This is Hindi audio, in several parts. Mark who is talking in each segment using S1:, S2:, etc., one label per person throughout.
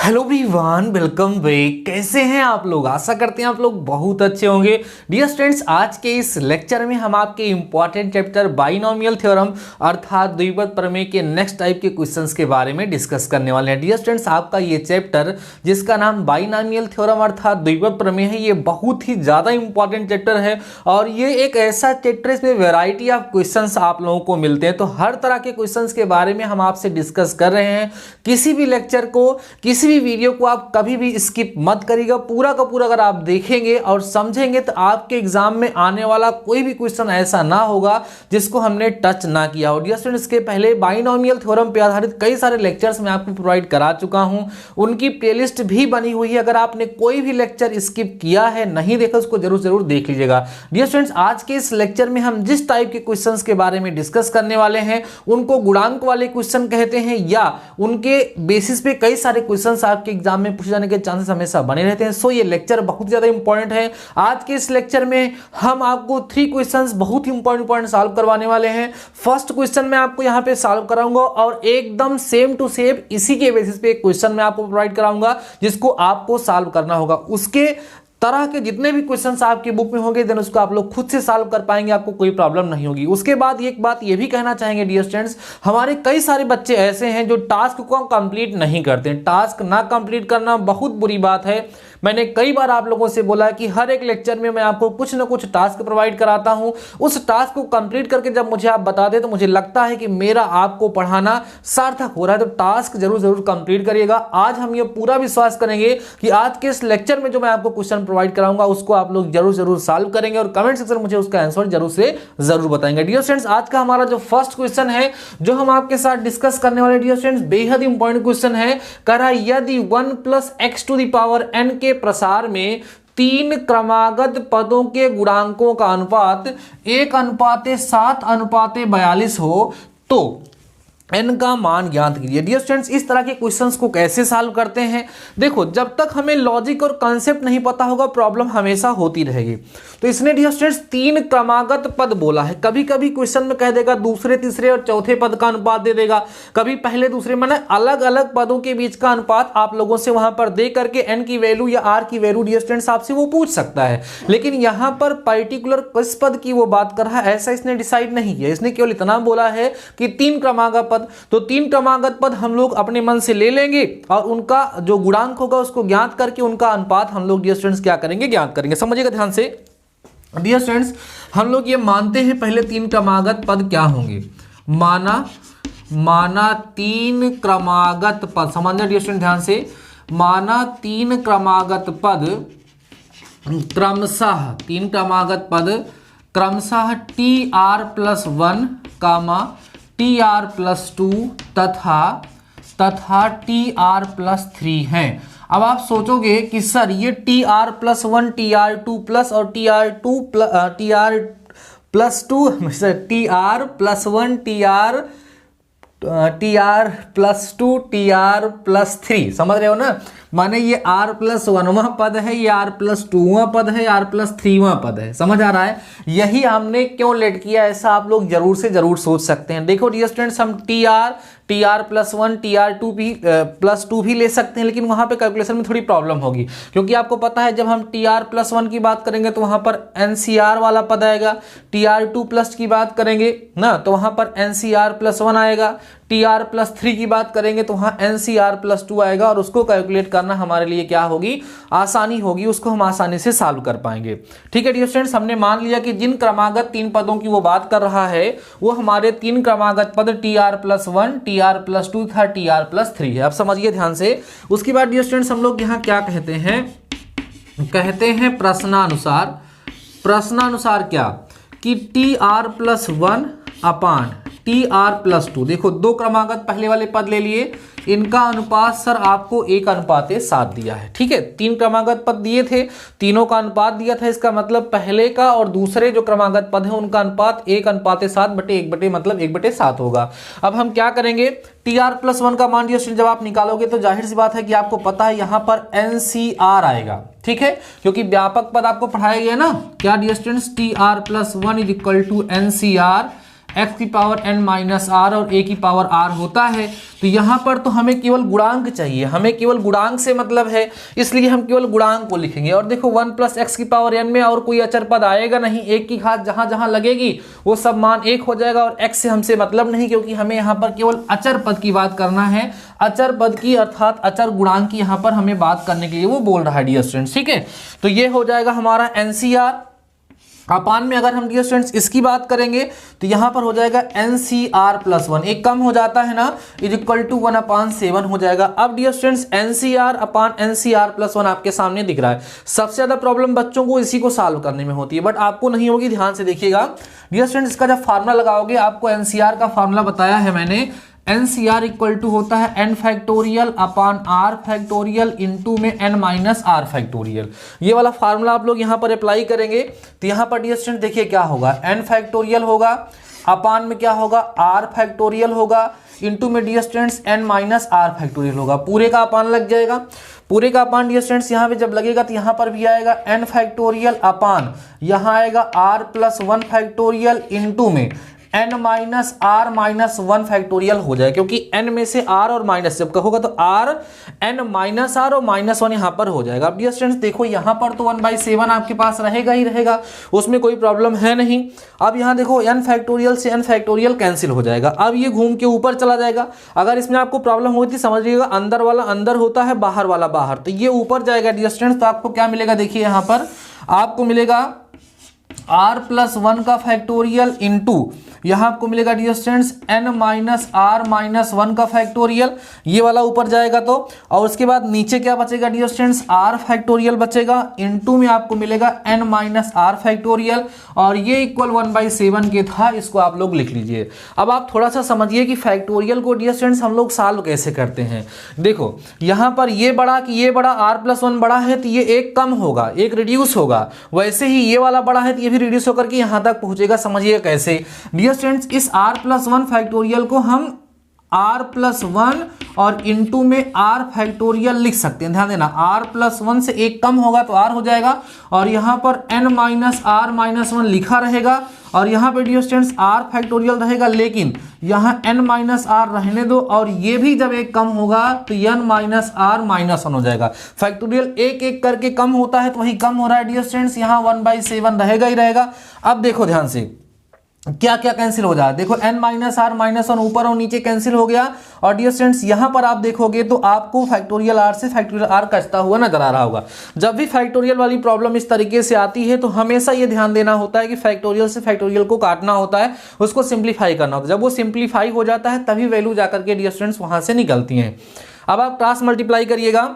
S1: Hello everyone, welcome back. कैसे हैं आप लोग? आशा करते हैं आप लोग बहुत अच्छे होंगे। डियर स्टूडेंट्स, आज के इस लेक्चर में हम आपके इंपॉर्टेंट चैप्टर बाइनोमियल थ्योरम अर्थात द्विपद प्रमेय के नेक्स्ट टाइप के क्वेश्चंस के बारे में डिस्कस करने वाले हैं। डियर स्टूडेंट्स, आपका ये चैप्टर जिसका नाम बाइनोमियल थ्योरम अर्थात द्विपद प्रमेय है, ये बहुत ही ज़्यादा इंपॉर्टेंट चैप्टर है और ये एक ऐसा चैप्टर इसमें वेराइटी ऑफ क्वेश्चन आप लोगों को मिलते हैं। तो हर तरह के क्वेश्चन के बारे में हम आपसे डिस्कस कर रहे हैं। किसी भी लेक्चर को, किसी भी वीडियो को आप कभी भी स्किप मत करिएगा। पूरा का पूरा अगर आप देखेंगे और समझेंगे तो आपके एग्जाम में आने वाला कोई भी क्वेश्चन ऐसा ना होगा जिसको हमने टच ना किया हो। डियर स्टूडेंट्स, इसके पहले बाइनोमियल थ्योरम पे आधारित कई सारे लेक्चर्स मैं आपको प्रोवाइड करा चुका हूं, उनकी प्लेलिस्ट भी बनी हुई है। अगर आपने कोई भी लेक्चर स्किप किया है, नहीं देखा, उसको जरूर देख लीजिएगा। डियर स्टूडेंट्स, आज के इस लेक्चर में हम जिस टाइप के क्वेश्चंस के बारे में डिस्कस करने वाले हैं उनको गुणांक वाले क्वेश्चन कहते हैं, या उनके बेसिस पे कई सारे क्वेश्चन आपके एग्जाम में पूछे जाने के चांसेस हमेशा बने रहते हैं। सो ये लेक्चर बहुत ज्यादा इंपॉर्टेंट है। आज के इस लेक्चर में हम आपको 3 क्वेश्चंस बहुत ही इंपॉर्टेंट सॉल्व करवाने वाले हैं। फर्स्ट क्वेश्चन मैं आपको यहां पे सॉल्व कराऊंगा और एकदम सेम टू सेम इसी के बेसिस पे एक क्वेश्चन मैं आपको प्रोवाइड कराऊंगा जिसको आपको सॉल्व करना होगा। उसके तरह के जितने भी क्वेश्चंस आपके बुक में होंगे देन उसको आप लोग खुद से सॉल्व कर पाएंगे, आपको कोई प्रॉब्लम नहीं होगी। उसके बाद एक बात ये भी कहना चाहेंगे डियर स्टूडेंट्स, हमारे कई सारे बच्चे ऐसे हैं जो टास्क को कंप्लीट नहीं करते। टास्क ना कंप्लीट करना बहुत बुरी बात है। मैंने कई बार आप लोगों से बोला कि हर एक लेक्चर में मैं आपको कुछ ना कुछ टास्क प्रोवाइड कराता हूं। उस टास्क को कंप्लीट करके जब मुझे आप बता दें तो मुझे लगता है कि मेरा आपको पढ़ाना सार्थक हो रहा है। तो टास्क जरूर कंप्लीट करिएगा। आज हम ये पूरा विश्वास करेंगे कि आज के इस लेक्चर में जो मैं आपको क्वेश्चन प्रोवाइड कराऊंगा उसको आप लोग जरूर सॉल्व करेंगे और कमेंट सेक्शन में मुझे उसका आंसर जरूर बताएंगे। डियर स्टूडेंट्स, आज का हमारा जो फर्स्ट क्वेश्चन है जो हम आपके साथ डिस्कस करने वाले डियर स्टूडेंट्स बेहद इंपॉर्टेंट क्वेश्चन है। कह रहा है यदि 1 + x⁴n के प्रसार में 3 क्रमागत पदों के गुणांकों का अनुपात 1:7:42 हो तो n का मान ज्ञात कीजिए। डियर स्टूडेंट्स, इस तरह के क्वेश्चंस को कैसे सॉल्व करते हैं? देखो, जब तक हमें लॉजिक और कॉन्सेप्ट नहीं पता होगा प्रॉब्लम हमेशा होती रहेगी। तो इसने डियर स्टूडेंट्स 3 क्रमागत पद बोला है। कभी कभी क्वेश्चन में कह देगा दूसरे, तीसरे और चौथे पद का अनुपात दे देगा, कभी पहले दूसरे, माने अलग अलग पदों के बीच का अनुपात आप लोगों से वहां पर दे करके n की वैल्यू या r की वैल्यू डियर स्टूडेंट्स आपसे वो पूछ सकता है। लेकिन यहां पर पर्टिकुलर किस पद की वो बात कर रहा है ऐसा इसने डिसाइड नहीं किया। इसने केवल इतना बोला है कि 3 क्रमागत पद, तो 3 क्रमागत पद हम लोग अपने मन से ले लेंगे और उनका जो गुणांक होगा उसको ज्ञात करके उनका अनुपात हम लोग डियर स्टूडेंट्स क्या करेंगे, ज्ञात करेंगे। समझिएगा ध्यान से डियर स्टूडेंट्स, हम लोग ये मानते हैं पहले 3 क्रमागत पद क्या होंगे। माना 3 क्रमागत पद, समझना डियर स्टूडेंट ध्यान से, माना 3 क्रमागत पद क्रमशः, 3 क्रमागत पद क्रमशः tr+1, tr+2 तथा tr+3 है। अब आप सोचोगे कि सर ये tr+1, tr2+ और tr+2, tr+1, tr+3 समझ रहे हो ना? माने ये r+1वां पद है, ये r+2वां पद है, r+3वां पद है। समझ आ रहा है? यही हमने क्यों लेट किया, ऐसा आप लोग जरूर सोच सकते हैं। देखो डियर स्टूडेंट्स, हम tr+1, tr+2 भी ले सकते हैं, लेकिन वहां पे कैलकुलेशन में थोड़ी प्रॉब्लम होगी, क्योंकि आपको पता है जब हम tr+1 की बात करेंगे तो वहां पर NCR वाला पद आएगा, tr2+ की बात करेंगे ना तो वहां पर NCR+1 आएगा, tr+3 की बात करेंगे तो वहां NCR+2 आएगा और उसको कैलकुलेट करना हमारे लिए क्या होगी, आसानी होगी, उसको हम आसानी से सॉल्व कर पाएंगे। ठीक है डियर स्टूडेंट्स, हमने मान लिया कि जिन क्रमागत 3 पदों की वो बात कर रहा है वो हमारे 3 क्रमागत पद tr+1, tr+2 तथा tr+3 है। अब समझिए ध्यान से। उसके बाद डियर स्टूडेंट्स हम लोग यहाँ क्या कहते हैं प्रश्नानुसार क्या कि tr+1 अपान tr+2, देखो 2 क्रमागत पहले वाले पद ले लिए, इनका अनुपात सर आपको 1:7 दिया है। ठीक है, 3 क्रमागत पद दिए थे, तीनों का अनुपात दिया था। इसका मतलब पहले का और दूसरे जो क्रमागत पद है उनका अनुपात 1:7 मतलब 1/7 होगा। अब हम क्या करेंगे, tr+1 का मान जब आप निकालोगे तो जाहिर सी बात है कि आपको पता है यहां पर NCR आएगा। ठीक है, क्योंकि व्यापक पद आपको पढ़ाया गया ना, क्या dear students, tr+1 = NCR x की पावर n माइनस आर और a की पावर r होता है। तो यहाँ पर तो हमें केवल गुणांक चाहिए, हमें केवल गुणांक से मतलब है, इसलिए हम केवल गुणांक को लिखेंगे। और देखो 1 प्लस एक्स की पावर n में और कोई अचर पद आएगा नहीं, एक की घात जहां जहां लगेगी वो सब मान 1 हो जाएगा। और x से हमसे मतलब नहीं, क्योंकि हमें यहाँ पर केवल अचर पद की बात करना है, अचर पद की अर्थात अचर गुणांक की यहाँ पर हमें बात करने के लिए वो बोल रहा है डियर स्टूडेंट्स। ठीक है, तो ये हो जाएगा हमारा NCR। अपान में अगर हम डियर स्टूडेंट्स इसकी बात करेंगे तो यहां पर हो जाएगा NCR प्लस 1, एक कम हो जाता है ना, इज इक्वल टू 1/7 हो जाएगा। अब डियर स्टूडेंट्स NCR अपान NCR प्लस 1 आपके सामने दिख रहा है। सबसे ज्यादा प्रॉब्लम बच्चों को इसी को सॉल्व करने में होती है, बट आपको नहीं होगी, ध्यान से देखिएगा डियर स्टूडेंट्स। इसका जब फार्मूला लगाओगे, आपको NCR का फार्मूला बताया है मैंने, NCR इक्वल टू होता है n फैक्टोरियल अपान r फैक्टोरियल इंटू में n माइनस r फैक्टोरियल। ये वाला फार्मूला आप लोग यहाँ पर अप्लाई करेंगे तो यहाँ पर डियर स्टूडेंट देखिए क्या होगा, n फैक्टोरियल होगा, अपान में क्या होगा r फैक्टोरियल होगा, इंटू में dear students n minus r factorial होगा। पूरे का अपान लग जाएगा, पूरे का अपान डियर स्टूडेंट्स यहाँ पे जब लगेगा तो यहाँ पर भी आएगा n फैक्टोरियल अपान, यहाँ आएगा r प्लस 1 फैक्टोरियल इंटू में n minus are minus 1 factorial हो जाए, क्योंकि n में से r और माइनस जब कहोगा तो r n माइनस आर और माइनस 1 यहाँ पर हो जाएगा। अब डियर स्टूडेंट्स देखो यहाँ पर तो 1/7 आपके पास रहेगा ही रहेगा, उसमें कोई प्रॉब्लम है नहीं। अब यहाँ देखो n फैक्टोरियल से n फैक्टोरियल कैंसिल हो जाएगा, अब ये घूम के ऊपर चला जाएगा। अगर इसमें आपको प्रॉब्लम होती समझिएगा, अंदर वाला अंदर होता है, बाहर वाला बाहर, तो ये ऊपर जाएगा डियर स्टूडेंट्स। तो आपको क्या मिलेगा, देखिए यहाँ पर आपको मिलेगा r प्लस 1 का फैक्टोरियल इंटू यहाँ आपको मिलेगा dear students n minus are minus 1 का फैक्टोरियल, ये वाला ऊपर जाएगा तो, और उसके बाद नीचे क्या बचेगा डियर स्टूडेंट्स, r फैक्टोरियल बचेगा, इंटू में आपको मिलेगा n माइनस आर फैक्टोरियल, और ये इक्वल 1/7 के था, इसको आप लोग लिख लीजिए। अब आप थोड़ा सा समझिए कि फैक्टोरियल को डियर स्टूडेंट्स हम लोग सॉल्व कैसे करते हैं। देखो यहाँ पर ये बड़ा कि ये बड़ा, r प्लस 1 बड़ा है तो ये एक कम होगा, एक रिड्यूस होगा, वैसे ही ये वाला बड़ा है तो ये भी रिड्यूस होकर के यहाँ तक पहुंचेगा। समझिए कैसे डियर स्टूडेंट्स, इस r प्लस 1 फैक्टोरियल को हम r प्लस 1 और इंटू में r फैक्टोरियल लिख सकते हैं। ध्यान देना, r प्लस 1 से एक कम होगा तो r हो जाएगा, और यहाँ पर n माइनस आर माइनस 1 लिखा रहेगा, और यहाँ पे डियर स्टूडेंट्स r फैक्टोरियल रहेगा, लेकिन यहाँ n माइनस आर रहने दो, और ये भी जब एक कम होगा तो n माइनस आर माइनस 1 हो जाएगा। फैक्टोरियल एक एक करके कम होता है तो वही कम हो रहा है डियर स्टूडेंट्स, यहाँ 1/7 रहेगा ही रहेगा। अब देखो ध्यान से क्या क्या कैंसिल हो जाए, देखो n माइनस आर माइनस 1 ऊपर और नीचे कैंसिल हो गया, और डियर स्टूडेंट्स यहाँ पर आप देखोगे तो आपको फैक्टोरियल r से फैक्टोरियल r कटता हुआ नजर आ रहा होगा। जब भी फैक्टोरियल वाली प्रॉब्लम इस तरीके से आती है तो हमेशा ये ध्यान देना होता है कि फैक्टोरियल से फैक्टोरियल को काटना होता है, उसको सिंप्लीफाई करना होता है। जब वो सिंप्लीफाई हो जाता है तभी वैल्यू जाकर के डियर स्टूडेंट्स वहां से निकलती हैं। अब आप क्रॉस मल्टीप्लाई करिएगा,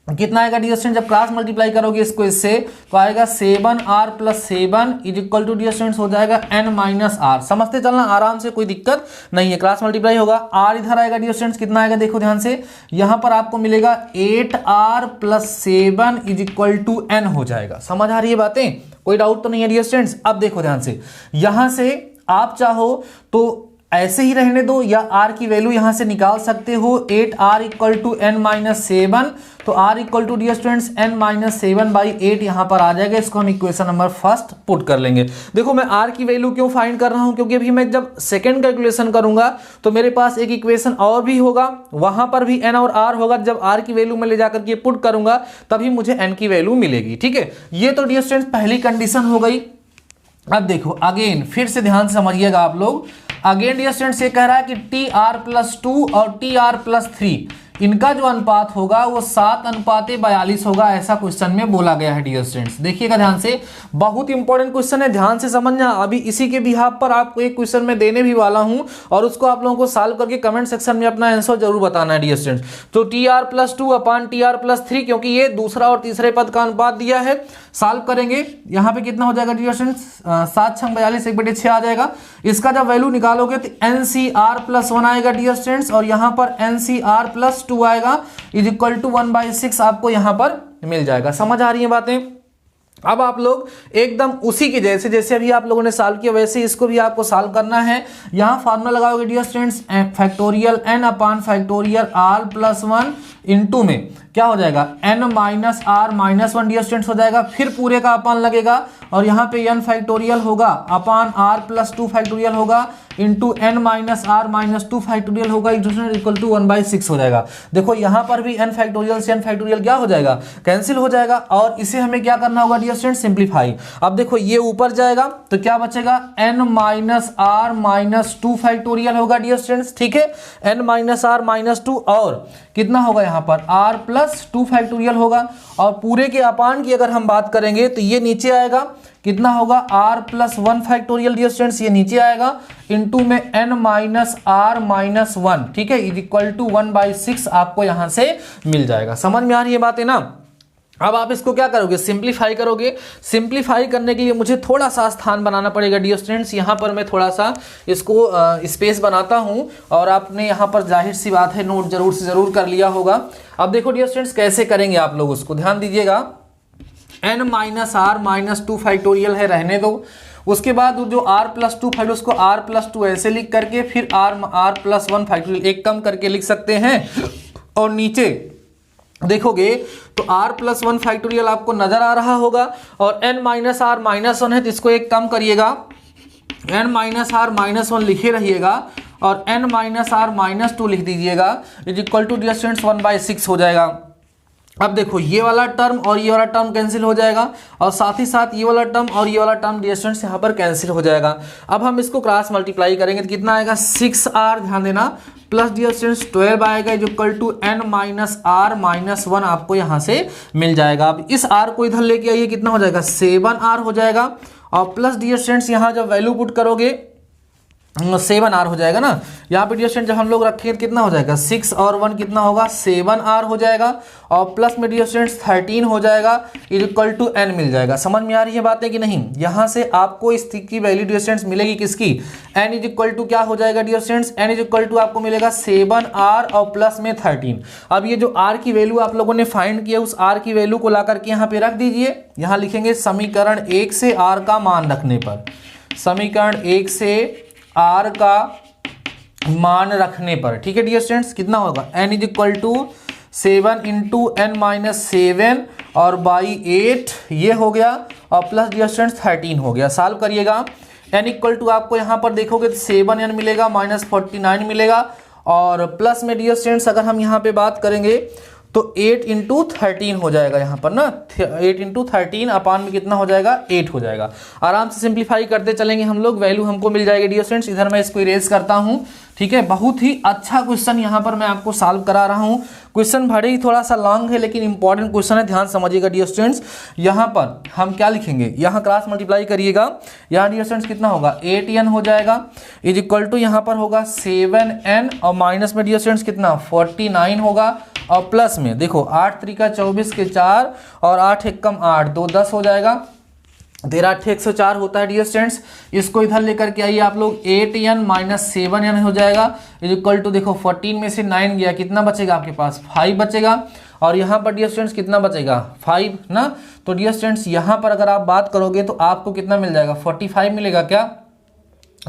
S1: कितना आएगा डियर स्टूडेंट्स, जब क्रॉस मल्टीप्लाई करोगे इसको इससे तो आएगा 7r plus 7 is equal to dear students हो जाएगा n माइनस आर। समझते चलना आराम से, कोई दिक्कत नहीं है, क्रॉस मल्टीप्लाई होगा, r इधर आएगा डियर स्टूडेंट्स, कितना आएगा देखो ध्यान से, यहाँ पर आपको मिलेगा 8r plus 7 is equal to n हो जाएगा। समझ आ रही है बातें, कोई डाउट तो नहीं है डियर स्टूडेंट्स। अब देखो ध्यान से, यहाँ से आप चाहो तो ऐसे ही रहने दो या r की वैल्यू यहां से निकाल सकते हो, 8r equal to n minus 7, तो r equal to dear students n minus 7/8 यहां पर आ जाएगा। इसको हम इक्वेशन नंबर फर्स्ट पुट कर लेंगे। देखो मैं r की वैल्यू क्यों फाइंड कर रहा हूं, क्योंकि अभी मैं जब सेकंड कैलकुलेशन करूंगा तो मेरे पास एक इक्वेशन और भी होगा, वहां पर भी n और r होगा। जब r की वैल्यू मैं ले जाकर के पुट करूंगा तभी मुझे n की वैल्यू मिलेगी। ठीक है, ये तो डियर स्टूडेंट्स पहली कंडीशन हो गई। अब देखो अगेन फिर से ध्यान से समझिएगा आप लोग, अगेन डियर स्टूडेंट्स ये कह रहा है कि TR+2 और TR+3 इनका जो अनुपात होगा वो 7:42 होगा, ऐसा क्वेश्चन में बोला गया है डियर स्टूडेंट्स। देखिएगा ध्यान से, बहुत इंपॉर्टेंट क्वेश्चन है, ध्यान से समझना। अभी इसी के बिहाफ पर आपको एक क्वेश्चन में देने भी वाला हूं और उसको आप लोगों को सॉल्व करके कमेंट सेक्शन में अपना आंसर जरूर बताना है डियर स्टूडेंट्स। तो TR+2 अपान TR+3, क्योंकि ये दूसरा और तीसरे पद का अनुपात दिया है, सॉल्व करेंगे। यहाँ पे कितना हो जाएगा डियर स्टूडेंट्स, 7×6 = 1/6 आ जाएगा। इसका जब वैल्यू निकालोगे तो NCR+1 आएगा डियर स्टूडेंट्स, और यहाँ पर NCR+2 आएगा इज इक्वल टू 1/6 आपको यहाँ पर मिल जाएगा। समझ आ रही है बातें। अब आप लोग एकदम उसी के जैसे जैसे अभी आप लोगों ने सॉल्व किया वैसे इसको भी आपको सॉल्व करना है। यहाँ फार्मूला लगाओगे dear students, factorial n upon factorial r+1 into में क्या हो जाएगा n minus are minus one dear students हो जाएगा, फिर पूरे का अपान लगेगा और यहाँ पे n फैक्टोरियल होगा अपान r प्लस 2 फैक्टोरियल होगा into n minus are minus 2 factorial होगा इक्वल टू 1/6 हो जाएगा। देखो यहाँ पर भी n फैक्टोरियल से n फैक्टोरियल क्या हो जाएगा, कैंसिल हो जाएगा और इसे हमें क्या करना होगा डियर स्टूडेंट्स, सिंप्लीफाई। अब देखो ये ऊपर जाएगा तो क्या बचेगा n minus are minus 2 factorial होगा डियर स्टूडेंट्स, ठीक है, n माइनस आर माइनस 2 और कितना होगा यहाँ पर r प्लस 2 फैक्टोरियल होगा और पूरे के अपान की अगर हम बात करेंगे तो ये नीचे आएगा, कितना होगा r plus 1 factorial dear students, ये नीचे आएगा इंटू में n माइनस आर माइनस 1, ठीक है, इक्वल टू 1/6 आपको यहां से मिल जाएगा। समझ में आ रही है बात है ना। अब आप इसको क्या करोगे, सिंप्लीफाई करोगे। सिंप्लीफाई करने के लिए मुझे थोड़ा सा स्थान बनाना पड़ेगा डियर स्टूडेंट्स, यहाँ पर मैं थोड़ा सा इसको स्पेस बनाता हूँ और आपने यहाँ पर जाहिर सी बात है नोट जरूर से जरूर कर लिया होगा। अब देखो डियर स्टूडेंट्स कैसे करेंगे आप लोग, उसको ध्यान दीजिएगा। n minus are minus 2 factorial है, रहने दो। उसके बाद जो r प्लस 2 फैक्टोरियल उसको r प्लस 2 ऐसे लिख करके फिर r प्लस 1 फैक्टोरियल एक कम करके लिख सकते हैं और नीचे देखोगे तो r प्लस 1 फैक्टोरियल आपको नजर आ रहा होगा और n माइनस आर माइनस 1 है तो इसको एक कम करिएगा, n माइनस आर माइनस 1 लिखे रहिएगा और n माइनस आर माइनस 2 लिख दीजिएगा इक्वल टू डियर स्टूडेंट्स 1/6 हो जाएगा। अब देखो ये वाला टर्म और ये वाला टर्म कैंसिल हो जाएगा और साथ ही साथ ये वाला टर्म और ये वाला टर्म डियर स्टूडेंट्स यहाँ पर कैंसिल हो जाएगा। अब हम इसको क्रॉस मल्टीप्लाई करेंगे तो कितना आएगा 6r, ध्यान देना, प्लस डियर स्टूडेंट्स 12 आएगा equal to n minus are minus 1 आपको यहाँ से मिल जाएगा। अब इस r को इधर लेके आइए, कितना हो जाएगा 7r हो जाएगा और प्लस डियर स्टूडेंट्स यहाँ जब वैल्यू पुट करोगे 7r हो जाएगा ना। यहाँ पे डियर स्टूडेंट जब हम लोग रखेंगे तो कितना हो जाएगा 6 और 1 कितना होगा 7r हो जाएगा और प्लस में डियर स्टूडेंट्स 13 हो जाएगा इक्वल टू n मिल जाएगा। समझ में आ रही है बातें कि नहीं। यहाँ से आपको इस की वैल्यू डियर स्टूडेंट्स मिलेगी किसकी, n इज इक्वल टू क्या हो जाएगा dear students, n is equal to आपको मिलेगा 7r और प्लस में 13। अब ये जो r की वैल्यू आप लोगों ने फाइंड किया उस r की वैल्यू को ला करके यहाँ पे रख दीजिए। यहाँ लिखेंगे समीकरण 1 से r का मान रखने पर, समीकरण 1 से r का मान रखने पर, ठीक है डियर स्टूडेंट्स, कितना होगा n is equal to 7 into n minus 7 और बाई 8 ये हो गया और प्लस डियर स्टूडेंट्स 13 हो गया। सॉल्व करिएगा n इक्वल टू आपको यहाँ पर देखोगे तो 7n मिलेगा माइनस 49 मिलेगा और प्लस में डियर स्टूडेंट्स अगर हम यहाँ पे बात करेंगे तो 8 इंटू 13 हो जाएगा यहाँ पर ना, 8 इंटू 13 अपान में कितना हो जाएगा 8 हो जाएगा। आराम से सिंप्लीफाई करते चलेंगे हम लोग, वैल्यू हमको मिल जाएगी डियर स्टूडेंट्स। इधर मैं इसको इरेज करता हूँ, ठीक है। बहुत ही अच्छा क्वेश्चन यहाँ पर मैं आपको सॉल्व करा रहा हूँ। क्वेश्चन भले ही थोड़ा सा लॉन्ग है लेकिन इंपॉर्टेंट क्वेश्चन है, ध्यान समझिएगा डियर स्टूडेंट्स। यहाँ पर हम क्या लिखेंगे, यहाँ क्रॉस मल्टीप्लाई करिएगा, यहाँ डियर स्टूडेंट्स कितना होगा 8n हो जाएगा इज इक्वल टू यहाँ पर होगा 7n और माइनस में डियर स्टूडेंट्स कितना 49 होगा और प्लस में देखो 8 त्रिका 24 के 4 और 8 एकम 8 2 10 हो जाएगा, 13 8 104 होता है डियर स्टूडेंट्स। इसको इधर लेकर के आइए आप लोग 8n माइनस 7n हो जाएगा इज इक्वल टू देखो 14 में से 9 गया, कितना बचेगा आपके पास 5 बचेगा और यहाँ पर डियर स्टूडेंट्स कितना बचेगा 5 ना। तो डियर स्टूडेंट्स यहाँ पर अगर आप बात करोगे तो आपको कितना मिल जाएगा 45 मिलेगा, क्या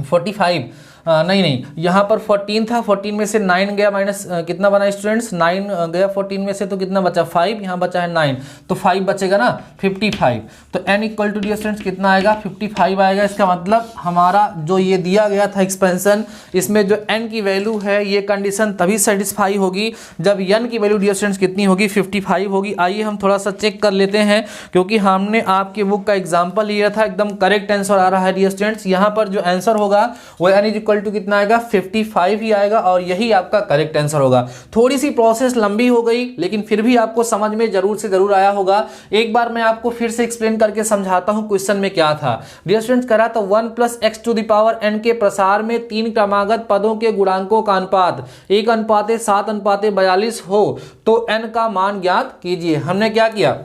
S1: 45 नहीं यहाँ पर 14 था, 14 में से 9 गया माइनस कितना बना स्टूडेंट्स 9 गया 14 में से तो कितना बचा 5, यहाँ बचा है 9 तो 5 बचेगा ना 55। तो n equal to dear students कितना आएगा 55 आएगा। इसका मतलब हमारा जो ये दिया गया था एक्सपेंशन, इसमें जो n की वैल्यू है ये कंडीशन तभी सेटिस्फाई होगी जब n की वैल्यू डियर स्टूडेंट्स कितनी होगी 55 होगी। आइए हम थोड़ा सा चेक कर लेते हैं क्योंकि हमने आपके बुक का एग्जाम्पल लिया था, एकदम करेक्ट आंसर आ रहा है डियर स्टूडेंट्स। यहाँ पर जो आंसर होगा वो n इज इक्वल टू कितना आएगा 55 ही आएगा और यही आपका करेक्ट आंसर होगा। थोड़ी सी प्रोसेस लंबी हो गई लेकिन फिर भी आपको समझ में जरूर से जरूर आया होगा। एक बार मैं आपको फिर से एक्सप्लेन करके समझाता हूं क्वेश्चन में क्या था। डियर स्टूडेंट्स करा तो 1 plus X to the power n के प्रसार में 3 क्रमागत पदों के गुणांकों का अनुपात 1:7:42 हो तो n का मान ज्ञात कीजिए। हमने क्या किया,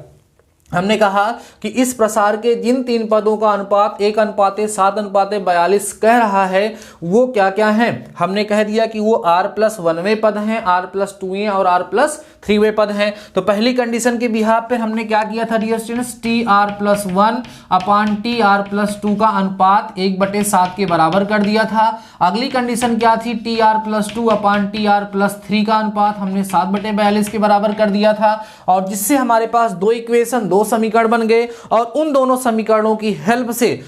S1: हमने कहा कि इस प्रसार के जिन तीन पदों का अनुपात 1:7:42 कह रहा है वो क्या क्या है। हमने कह दिया कि वो r+1वें पद हैं, r+2वें और r+3वें पद हैं। तो पहली कंडीशन के बिहाफ पर हमने क्या किया था डियर स्टूडेंट्स, TR+1/TR+2 का अनुपात 1/7 के बराबर कर दिया था। अगली कंडीशन क्या थी, TR+2/TR+3 का अनुपात हमने 7/42 के बराबर कर दिया था, और जिससे हमारे पास दो इक्वेशन, दो समीकरण बन गए। और उन दोनों समीकरणों की हेल्प से,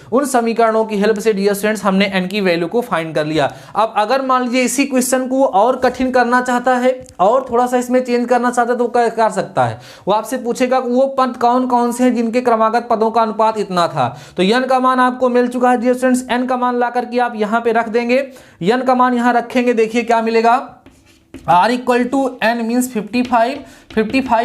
S1: डियर स्टूडेंट्स, हमने n की वैल्यू को फाइंड कर लिया। अब अगर मान लीजिए इसी क्वेश्चन को और कठिन करना चाहता है और थोड़ा सा इसमें चेंज करना चाहता है तो क्या कर सकता है, वो आपसे पूछेगा कि वो पद कौन कौन से हैं जिनके क्रमागत पदों का अनुपात इतना था। तो n का मान आपको मिल चुका है डियर स्टूडेंट्स, n का मान ला करके आप यहां पे रख देंगे, n का मान यहां रखेंगे, देखिए क्या मिलेगा, r = n मीन्स 55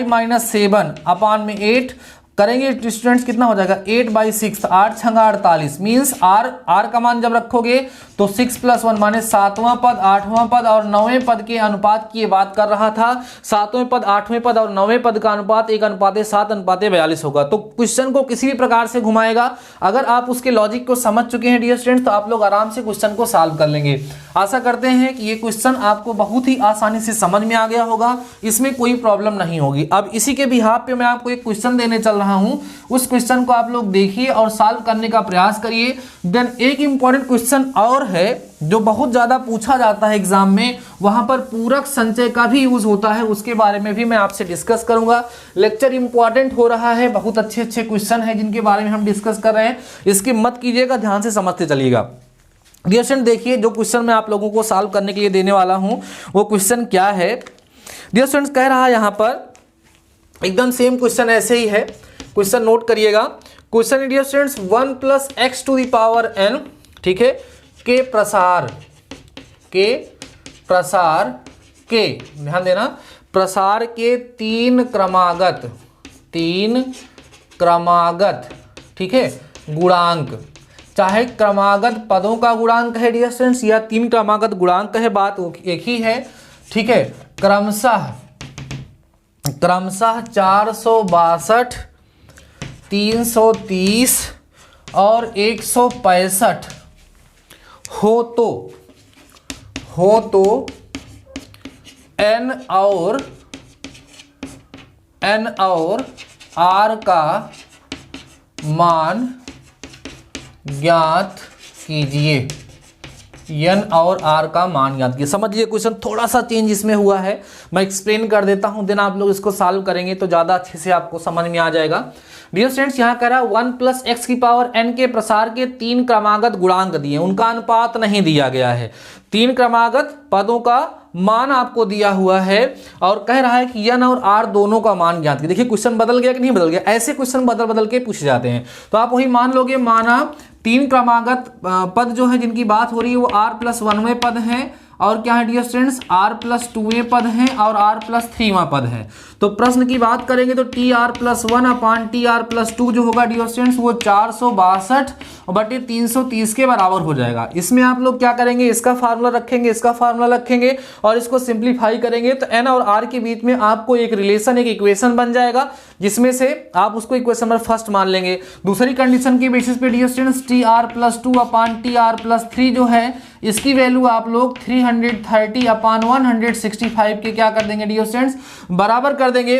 S1: -7/8 करेंगे स्टूडेंट्स, कितना हो जाएगा 8/6, 8×6 = 48 मीन्स r का मान जब रखोगे तो 6 + 1 माने 7वां पद, 8वां पद और 9वें पद के अनुपात की बात कर रहा था। 7वें पद, 8वें पद और 9वें पद का अनुपात 1:7:42 होगा। तो क्वेश्चन को किसी भी प्रकार से घुमाएगा, अगर आप उसके लॉजिक को समझ चुके हैं डियर स्टूडेंट्स तो आप लोग आराम से क्वेश्चन को सॉल्व कर लेंगे। आशा करते हैं कि ये क्वेश्चन आपको बहुत ही आसानी से समझ में आ गया होगा, इसमें कोई प्रॉब्लम नहीं होगी। अब इसी के बिहाफ पे मैं आपको एक क्वेश्चन देने चल रहा हूं, उस क्वेश्चन को आप लोग देखिए और सॉल्व करने का प्रयास करिए। देन एक इंपॉर्टेंट क्वेश्चन और है जो बहुत ज्यादा पूछा जाता है एग्जाम में, वहां पर पूरक संचय का भी यूज होता है, उसके बारे में भी मैं आपसे डिस्कस करूंगा। लेक्चर इंपॉर्टेंट हो रहा है, बहुत अच्छे अच्छे क्वेश्चन है जिनके बारे में हम डिस्कस कर रहे हैं, इसकी मत कीजिएगा, ध्यान से समझते चलिएगा। डियर स्टूडेंट देखिए, जो क्वेश्चन मैं आप लोगों को सॉल्व करने के लिए देने वाला हूं वो क्वेश्चन क्या है। डियर स्टूडेंट्स कह रहा है यहां पर एकदम सेम क्वेश्चन ऐसे ही है, क्वेश्चन नोट करिएगा। क्वेश्चन डियर स्टूडेंट्स 1 + x⁴n, ठीक है, के प्रसार के ध्यान देना, प्रसार के तीन क्रमागत ठीक है गुणांक, चाहे क्रमागत पदों का गुणांक है डियर स्टूडेंट्स या तीन क्रमागत गुणांक है, बात एक ही है, ठीक है। क्रमशः 462, 330 और 165 हो तो n और r का मान ज्ञात कीजिए। n और r का मान ज्ञात कीजिए। समझिए क्वेश्चन थोड़ा सा चेंज इसमें हुआ है, मैं एक्सप्लेन कर देता हूं, देन आप लोग इसको सॉल्व करेंगे तो ज़्यादा अच्छे से आपको समझ में आ जाएगा। डियर स्टूडेंट्स यहाँ कह रहा है 1 + x⁴n के प्रसार के तीन क्रमागत गुणांक दिए, उनका अनुपात नहीं दिया गया है, तीन क्रमागत पदों का मान आपको दिया हुआ है और कह रहा है कि n और r दोनों का मान ज्ञात कीजिए। देखिए क्वेश्चन बदल गया कि नहीं बदल गया, ऐसे क्वेश्चन बदल के पूछे जाते हैं। तो आप वही मान लोगे, माना तीन क्रमागत पद जो है जिनकी बात हो रही है वो r+1वें पद हैं और क्या है डियर स्टूडेंट्स r+2वें पद हैं और r+3वां पद है। तो प्रश्न की बात करेंगे तो TR+1/TR+2 जो होगा डियर स्टूडेंट्स वो 462/330 के बराबर हो जाएगा। इसमें आप लोग क्या करेंगे, इसका फार्मूला रखेंगे और इसको सिंप्लीफाई करेंगे तो n और r के बीच में आपको एक रिलेशन, एक इक्वेशन बन जाएगा, जिसमें से आप उसको इक्वेशन नंबर फर्स्ट मान लेंगे। दूसरी कंडीशन के बेसिस पे डियर स्टूडेंट्स TR+2/TR+3 जो है इसकी वैल्यू आप लोग 330/165 के क्या कर देंगे डियर स्टूडेंट्स, बराबर कर देंगे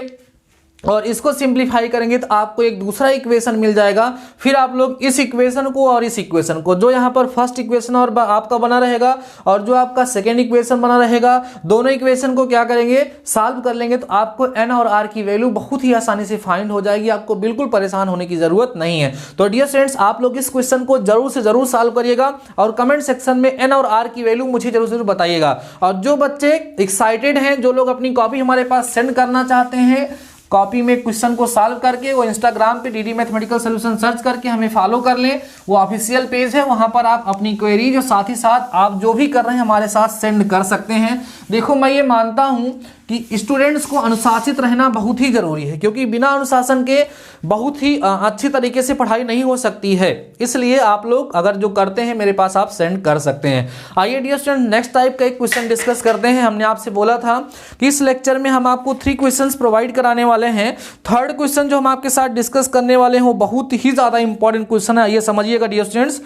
S1: और इसको सिंप्लीफाई करेंगे तो आपको एक दूसरा इक्वेशन मिल जाएगा। फिर आप लोग इस इक्वेशन को और इस इक्वेशन को, जो यहाँ पर फर्स्ट इक्वेशन और आपका बना रहेगा और जो आपका सेकेंड इक्वेशन बना रहेगा, दोनों इक्वेशन को क्या करेंगे, सॉल्व कर लेंगे तो आपको n और r की वैल्यू बहुत ही आसानी से फाइंड हो जाएगी, आपको बिल्कुल परेशान होने की जरूरत नहीं है। तो डियर स्टूडेंट्स आप लोग इस क्वेश्चन को जरूर से जरूर सॉल्व करिएगा और कमेंट सेक्शन में n और r की वैल्यू मुझे जरूर बताइएगा। और जो बच्चे एक्साइटेड हैं, जो लोग अपनी कॉपी हमारे पास सेंड करना चाहते हैं, कॉपी में क्वेश्चन को सॉल्व करके वो इंस्टाग्राम पे डीडी मैथमेटिकल सॉल्यूशन सर्च करके हमें फॉलो कर लें, वो ऑफिशियल पेज है, वहां पर आप अपनी क्वेरी जो साथ ही साथ आप जो भी कर रहे हैं हमारे साथ सेंड कर सकते हैं। देखो मैं ये मानता हूं कि स्टूडेंट्स को अनुशासित रहना बहुत ही जरूरी है, क्योंकि बिना अनुशासन के बहुत ही अच्छी तरीके से पढ़ाई नहीं हो सकती है। इसलिए आप लोग अगर जो करते हैं मेरे पास आप सेंड कर सकते हैं। आइए डियर स्टूडेंट नेक्स्ट टाइप का एक क्वेश्चन डिस्कस करते हैं। हमने आपसे बोला था कि इस लेक्चर में हम आपको 3 क्वेश्चंस प्रोवाइड कराने वाले हैं। थर्ड क्वेश्चन जो हम आपके साथ डिस्कस करने वाले हैं वो बहुत ही ज्यादा इंपॉर्टेंट क्वेश्चन है। आइए समझिएगा डियर स्टूडेंट्स।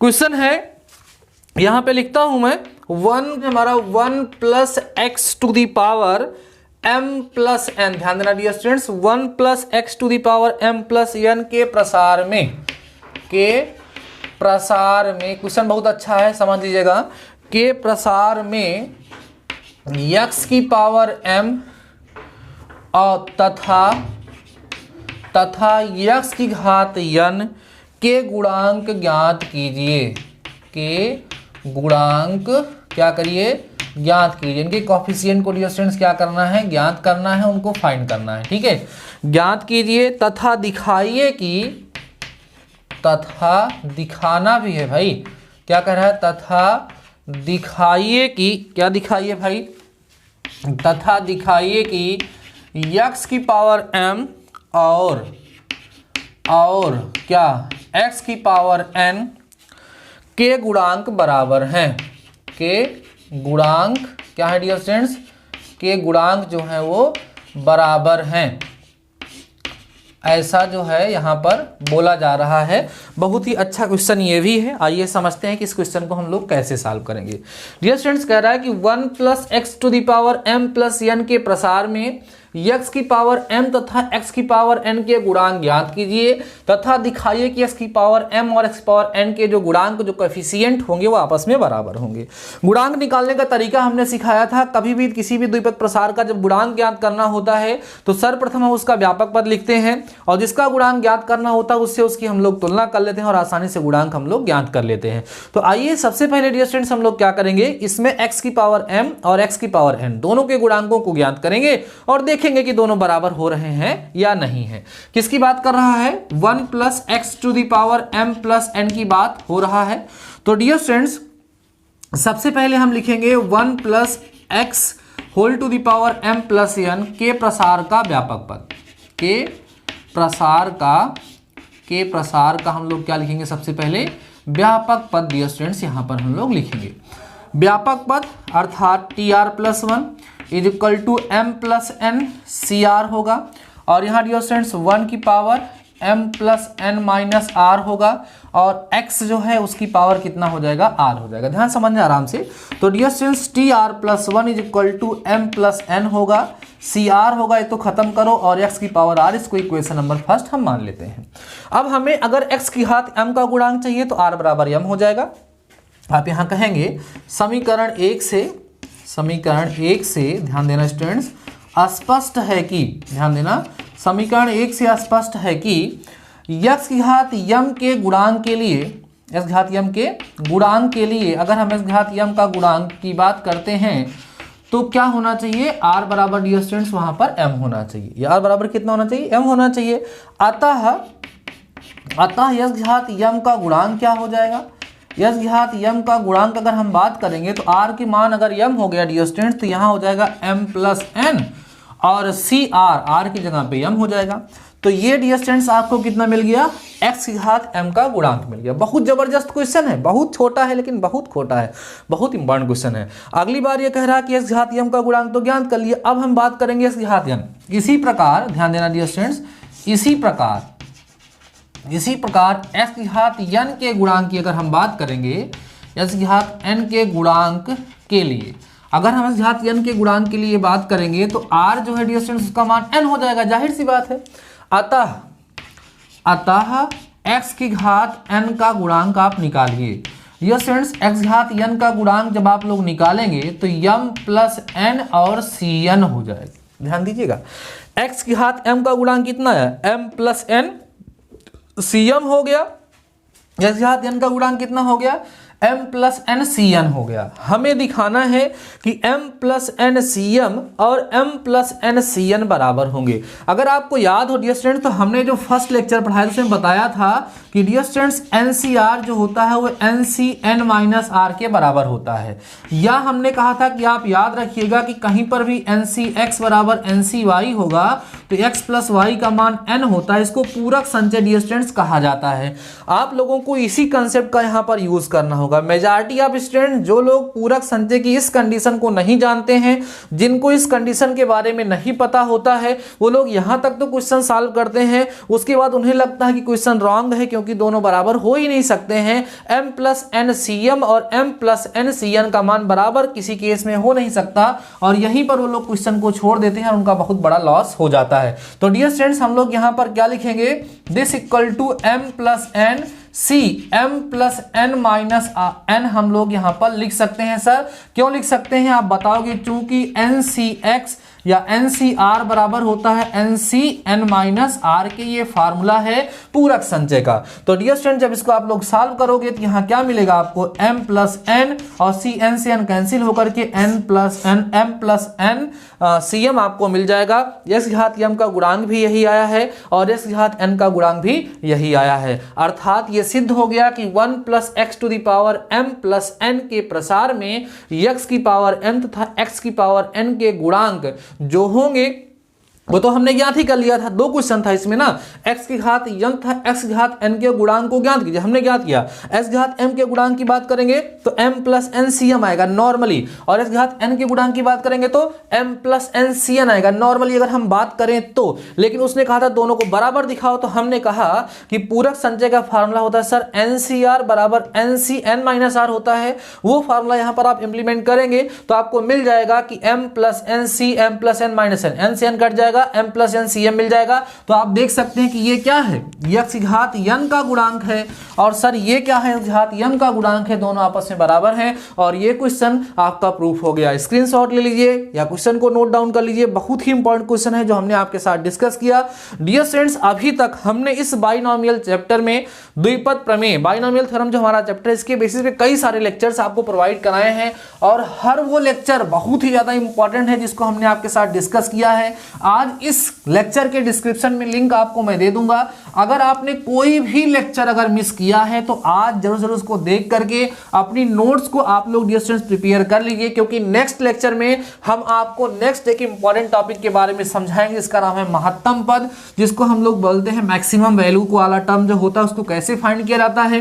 S1: क्वेश्चन है, यहां पे लिखता हूं मैं 1 हमारा 1 plus X to the power m plus N. ध्यान देना dear students, 1 plus X to the power m plus N के प्रसार में क्वेश्चन बहुत अच्छा है, समझ लीजिएगा। के प्रसार में x की पावर m और तथा x की घात n के गुणांक ज्ञात कीजिए। के गुणांक क्या करिए, ज्ञात कीजिए। इनके कोफिशिएंट को डियर स्टूडेंट्स क्या करना है, ज्ञात करना है, उनको फाइंड करना है। ठीक है, ज्ञात कीजिए तथा दिखाइए कि, तथा दिखाना भी है भाई, क्या कह रहा है, तथा दिखाइए कि, क्या दिखाइए भाई, तथा दिखाइए कि x की पावर m और क्या x की पावर n के गुणांक बराबर हैं। के गुणांक क्या है डियर स्टूडेंट्स, के गुणांक जो है वो बराबर हैं, ऐसा जो है यहाँ पर बोला जा रहा है। बहुत ही अच्छा क्वेश्चन ये भी है। आइए समझते हैं कि इस क्वेश्चन को हम लोग कैसे सॉल्व करेंगे। डियर स्टूडेंट्स कह रहा है कि 1 plus X to the power m plus n के प्रसार में x की पावर m तथा x की पावर n के गुणांक ज्ञात कीजिए तथा दिखाइए कि x की पावर m और x की पावर n के जो गुणांक जो कोएफिशिएंट होंगे वो आपस में बराबर होंगे। गुणांक निकालने का तरीका हमने सिखाया था। कभी भी किसी भी द्विपद प्रसार का जब गुणांक ज्ञात करना होता है तो सर्वप्रथम हम उसका व्यापक पद लिखते हैं और जिसका गुणांक ज्ञात करना होता है उससे उसकी हम लोग तुलना कर लेते हैं और आसानी से गुणांक हम लोग ज्ञात कर लेते हैं। तो आइए सबसे पहले डियर स्टूडेंट्स हम लोग क्या करेंगे, इसमें x की पावर m और x की पावर n दोनों के गुणांकों को ज्ञात करेंगे और देखेंगे कि दोनों बराबर हो रहे हैं या नहीं है। किसकी बात कर रहा है, 1 plus X to the power m plus n की बात हो रहा है। तो डियर स्टूडेंट्स सबसे पहले हम लिखेंगे 1 plus X whole to the power m plus n के प्रसार का व्यापक पद। के प्रसार का हम लोग क्या लिखेंगे, सबसे पहले व्यापक पद डियर स्टूडेंट्स यहां पर हम लोग लिखेंगे। व्यापक पद अर्थात tr plus 1 is equal to m plus n cr होगा और यहाँ डियर स्टूडेंट्स 1 की पावर m plus n minus r होगा और x जो है उसकी पावर कितना हो जाएगा, r हो जाएगा। ध्यान समझना आराम से। तो dear students tr plus 1 is equal to m plus n होगा, cr होगा, ये तो खत्म करो और x की पावर r, इसको इक्वेशन नंबर फर्स्ट हम मान लेते हैं। अब हमें अगर x की घात m का गुणांक चाहिए तो r बराबर m हो जाएगा। आप यहाँ कहेंगे समीकरण 1 से ध्यान देना स्टूडेंट्स स्पष्ट है कि, ध्यान देना समीकरण 1 से स्पष्ट है कि x की घात m के गुणांक के लिए, x घात m के गुणांक के लिए अगर हम x घात m का गुणांक की बात करते हैं तो क्या होना चाहिए, r बराबर डियर स्टूडेंट्स वहां पर m होना चाहिए। r बराबर कितना होना चाहिए, m होना चाहिए। अतः x घात m का गुणांक क्या हो जाएगा, x घात m का गुणांक अगर हम बात करेंगे तो r की मान अगर m हो गया डियर स्टूडेंट्स तो यहाँ हो जाएगा m प्लस n और r की जगह पे m हो जाएगा। तो ये डियर स्टूडेंट्स आपको कितना मिल गया, x की घात m का गुणांक मिल गया। बहुत जबरदस्त क्वेश्चन है, बहुत छोटा है लेकिन बहुत खोटा है, बहुत इंपॉर्टेंट क्वेश्चन है। अगली बार ये कह रहा है कि x घात m का गुणांक तो ज्ञात कर लिए, अब हम बात करेंगे x घात m। इसी प्रकार ध्यान देना डियर स्टूडेंट्स, इसी प्रकार x की घात n के गुणांक की अगर हम बात करेंगे, x की घात n के गुणांक के लिए अगर हम x घात n के गुणांक के लिए बात करेंगे तो r जो है डियर स्टूडेंट्स उसका मान n हो जाएगा, जाहिर सी बात है। अतः x की घात n का गुणांक आप निकालिए। डियर स्टूडेंट्स x घात n का गुणांक जब आप लोग निकालेंगे तो m प्लस n और cn हो जाएगा। ध्यान दीजिएगा, x की घात m का गुणांक कितना है, m प्लस n cm हो गया। x घात n का गुणांक कितना हो गया, m plus N C N हो गया। हमें दिखाना है कि m plus N C M और m plus N C N बराबर होंगे। अगर आपको याद हो डियर स्टूडेंट्स, तो हमने जो फर्स्ट लेक्चर पढ़ाया उसमें बताया था कि डियर स्टूडेंट्स NCR जो होता है वो NCN माइनस आर के बराबर होता है। या हमने कहा था कि आप याद रखिएगा कि कहीं पर भी NCX बराबर NCY होगा तो x प्लस वाई का मान n होता है। इसको पूरक संचय डियर स्टूडेंट्स कहा जाता है। आप लोगों को इसी कंसेप्ट का यहाँ पर यूज करना होगा। मेजॉरिटी ऑफ स्टूडेंट जो लोग पूरक संचय की इस कंडीशन को नहीं जानते हैं, जिनको इस कंडीशन के बारे में नहीं पता होता है, वो लोग यहाँ तक तो क्वेश्चन सॉल्व करते हैं, उसके बाद उन्हें लगता है कि क्वेश्चन रॉन्ग है क्योंकि दोनों बराबर हो ही नहीं सकते हैं। m plus N C M और m plus N C N का मान बराबर किसी केस में हो नहीं सकता, और यहीं पर वो लोग क्वेश्चन को छोड़ देते हैं और उनका बहुत बड़ा लॉस हो जाता है। तो डियर स्टूडेंट्स, हम लोग यहाँ पर क्या लिखेंगे, this equal to m plus N C m plus N minus N हम लोग यहाँ पर लिख सकते हैं। सर क्यों लिख सकते हैं आप बताओगे, चूंकि NCX या NCR बराबर होता है NCN माइनस आर के, ये फार्मूला है पूरक संचय का। तो डियर स्टूडेंट, जब इसको आप लोग सॉल्व करोगे तो यहाँ क्या मिलेगा आपको, m प्लस एन और CN से n कैंसिल होकर के m प्लस एन CM आपको मिल जाएगा। x घात m का गुणांक भी यही आया है और x घात n का गुणांक भी यही आया है। अर्थात ये सिद्ध हो गया कि 1 plus X to the power m plus n के प्रसार में x की पावर m तथा x की पावर n के गुणांक जो होंगे वो तो हमने ज्ञात ही कर लिया था। 2 क्वेश्चन था इसमें ना, x की घात m था, x घात n के गुणांक को ज्ञात कीजिए, हमने ज्ञात किया। x घात m के गुणांक की बात करेंगे तो m plus N C M आएगा नॉर्मली, और x घात n के गुणांक की बात करेंगे तो m plus N C N आएगा नॉर्मली अगर हम बात करें तो। लेकिन उसने कहा था दोनों को बराबर दिखाओ, तो हमने कहा कि पूरक संचय का फार्मूला होता है सर NCR बराबर NCN माइनस आर होता है। वो फार्मूला यहाँ पर आप इंप्लीमेंट करेंगे तो आपको मिल जाएगा कि m plus N C m plus n minus n से n कट जाएगा, m plus N C M मिल जाएगा। तो आप देख सकते हैं कि ये क्या है, x घात n का गुणांक है, और सर ये क्या है, x घात m का गुणांक है, दोनों आपस में बराबर हैं। और ये क्वेश्चन आपका प्रूफ हो गया। स्क्रीनशॉट ले लीजिए या क्वेश्चन को नोट डाउन कर लीजिए, बहुत ही इंपॉर्टेंट क्वेश्चन है जो हमने आपके साथ डिस्कस किया। डियर स्टूडेंट्स, अभी तक हमने इस बाइनोमियल चैप्टर में द्विपद प्रमेय, बाइनोमियल थ्योरम जो हमारा चैप्टर है, इसके बेसिस पे कई सारे लेक्चर्स आपको प्रोवाइड कराए हैं, और हर वो लेक्चर बहुत ही ज्यादा इंपॉर्टेंट है जिसको हमने आपके साथ डिस्कस किया है। आज इस लेक्चर के डिस्क्रिप्शन में लिंक आपको मैं दे दूंगा। अगर आपने कोई भी लेक्चर अगर मिस किया है तो आज जरूर उसको देख करके अपनी नोट्स को आप लोग डियर स्टूडेंट्स प्रिपेयर कर लीजिए, क्योंकि नेक्स्ट लेक्चर में हम आपको नेक्स्ट एक इंपॉर्टेंट टॉपिक के बारे में समझाएंगे जिसका नाम है महत्तम पद, जिसको हम लोग बोलते हैं मैक्सिमम वैल्यू को वाला टर्म जो होता है उसको कैसे फाइंड किया जाता है।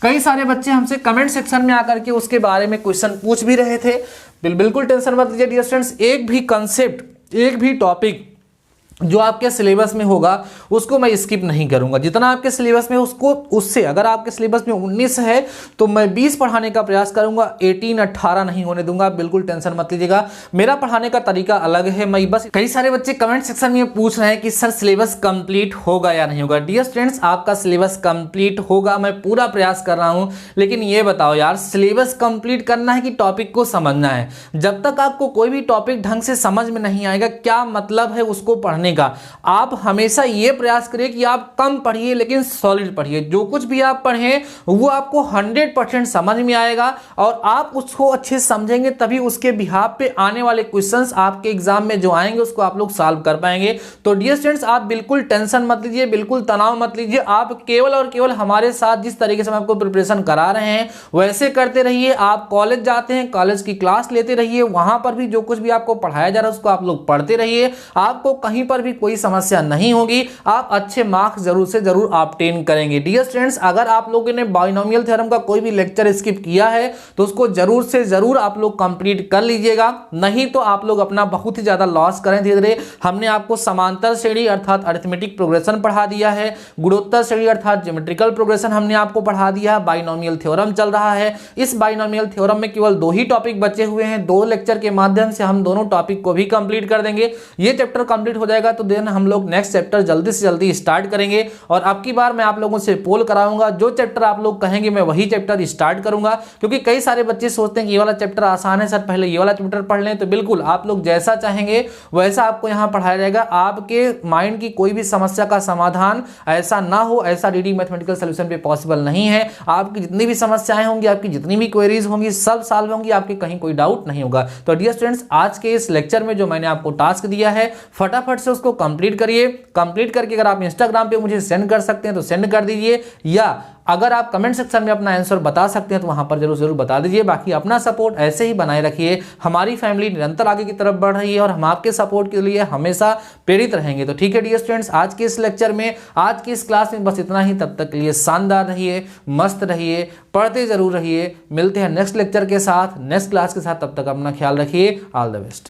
S1: कई सारे बच्चे हमसे कमेंट सेक्शन में आकर के उसके बारे में क्वेश्चन पूछ भी रहे थे। बिल्कुल टेंशन मत लीजिए डियर स्टूडेंट्स, एक भी कंसेप्ट, एक भी टॉपिक जो आपके सिलेबस में होगा उसको मैं स्किप नहीं करूंगा। जितना आपके सिलेबस में उसको, उससे अगर आपके सिलेबस में 19 है तो मैं 20 पढ़ाने का प्रयास करूंगा, 18-18 नहीं होने दूंगा। बिल्कुल टेंशन मत लीजिएगा, मेरा पढ़ाने का तरीका अलग है। मैं बस, कई सारे बच्चे कमेंट सेक्शन में पूछ रहे हैं कि सर सिलेबस कंप्लीट होगा या नहीं होगा। डियर स्टूडेंट्स, आपका सिलेबस कंप्लीट होगा, मैं पूरा प्रयास कर रहा हूं। लेकिन ये बताओ यार, सिलेबस कंप्लीट करना है कि टॉपिक को समझना है? जब तक आपको कोई भी टॉपिक ढंग से समझ में नहीं आएगा, क्या मतलब है उसको पढ़ने का, आप हमेशा यह प्रयास करिए कि आप कम पढ़िए लेकिन सॉलिड पढ़िए। जो कुछ भी आप पढ़ें वो आपको 100% समझ में आएगा, और आप उसको अच्छे से समझेंगे तभी उसके बिहाफ पे आने वाले क्वेश्चंस आपके एग्जाम में जो आएंगे उसको आप लोग सॉल्व कर पाएंगे। तो डियर स्टूडेंट्स, आप बिल्कुल टेंशन मत लीजिए, बिल्कुल तनाव मत लीजिए। आप केवल और केवल हमारे साथ जिस तरीके से हम आपको प्रिपरेशन करा रहे हैं वैसे करते रहिए। आप कॉलेज जाते हैं, कॉलेज की क्लास लेते रहिए, वहां पर भी जो कुछ भी आपको पढ़ाया जा रहा है उसको आप लोग पढ़ते रहिए। आपको कहीं पर भी कोई समस्या नहीं होगी, आप अच्छे मार्क्स जरूर से जरूर ऑब्टेन करेंगे। डियर स्टूडेंट्स, अगर आप लोगों ने बाइनोमियल थ्योरम का कोई भी लेक्चर स्किप किया है तो उसको जरूर से जरूर आप लोग कंप्लीट कर लीजिएगा, नहीं तो आप लोग अपना बहुत ही ज्यादा लॉस करें धीरे धीरे। हमने आपको समांतर श्रेणी अर्थात अरिथमेटिक प्रोग्रेशन पढ़ा दिया है, गुणोत्तर श्रेणी अर्थात ज्योमेट्रिकल प्रोग्रेशन हमने आपको पढ़ा दिया है, बाइनोमियल थ्योरम चल रहा है। इस बाइनोमियल थ्योरम में केवल 2 ही टॉपिक बचे हुए हैं, 2 लेक्चर के माध्यम से हम दोनों टॉपिक को भी कंप्लीट कर देंगे। ये चैप्टर कंप्लीट हो जाएगा जाएगा तो देन हम लोग नेक्स्ट चैप्टर जल्दी से जल्दी स्टार्ट करेंगे। और अब की बार मैं आप लोगों से पोल कराऊंगा, जो चैप्टर आप लोग कहेंगे मैं वही चैप्टर स्टार्ट करूंगा, क्योंकि कई सारे बच्चे सोचते हैं कि ये वाला चैप्टर आसान है सर, पहले ये वाला चैप्टर पढ़ लें। तो बिल्कुल आप लोग जैसा चाहेंगे वैसा आपको यहाँ पढ़ाया जाएगा। आपके माइंड की कोई भी समस्या का समाधान ऐसा ना हो, ऐसा डीडी मैथमेटिकल सॉल्यूशन पे पॉसिबल नहीं है। आपकी जितनी भी समस्याएं होंगी, आपकी जितनी भी क्वेरीज होंगी, सब सॉल्व होंगी, आपके कहीं कोई डाउट नहीं होगा। तो डियर स्टूडेंट्स, आज के इस लेक्चर में जो मैंने आपको टास्क दिया है फटाफट से उसको कंप्लीट करिए। कंप्लीट करके अगर आप इंस्टाग्राम पे मुझे सेंड कर सकते हैं तो सेंड कर दीजिए, या अगर आप कमेंट सेक्शन में अपना आंसर बता सकते हैं तो वहां पर जरूर बता दीजिए। बाकी अपना सपोर्ट ऐसे ही बनाए रखिए। हमारी फैमिली निरंतर आगे की तरफ बढ़ रही है और हम आपके सपोर्ट के लिए हमेशा प्रेरित रहेंगे। तो ठीक है डियर स्टूडेंट्स, आज के इस लेक्चर में, आज की इस क्लास में बस इतना ही। तब तक के लिए शानदार रहिए, मस्त रहिए, पढ़ते जरूर रहिए। मिलते हैं नेक्स्ट लेक्चर के साथ, नेक्स्ट क्लास के साथ। तब तक अपना ख्याल रखिए। All the best.